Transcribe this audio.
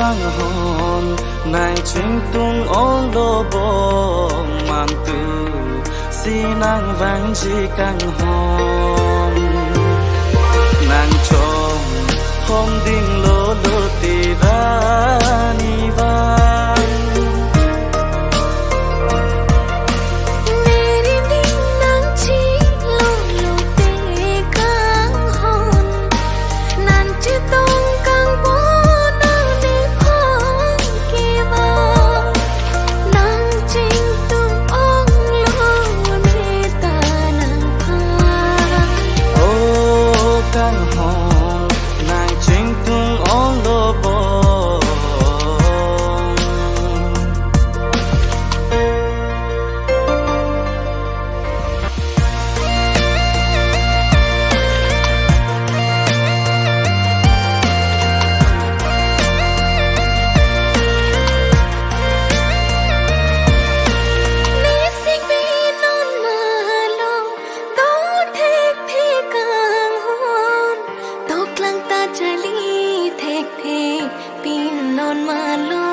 căng hồn nàng chính tung ôn lô bồ màn từ si nàng vang chỉ căng hồn nàng trông hôm đinh lô lô tì ra ni vang Pin non malo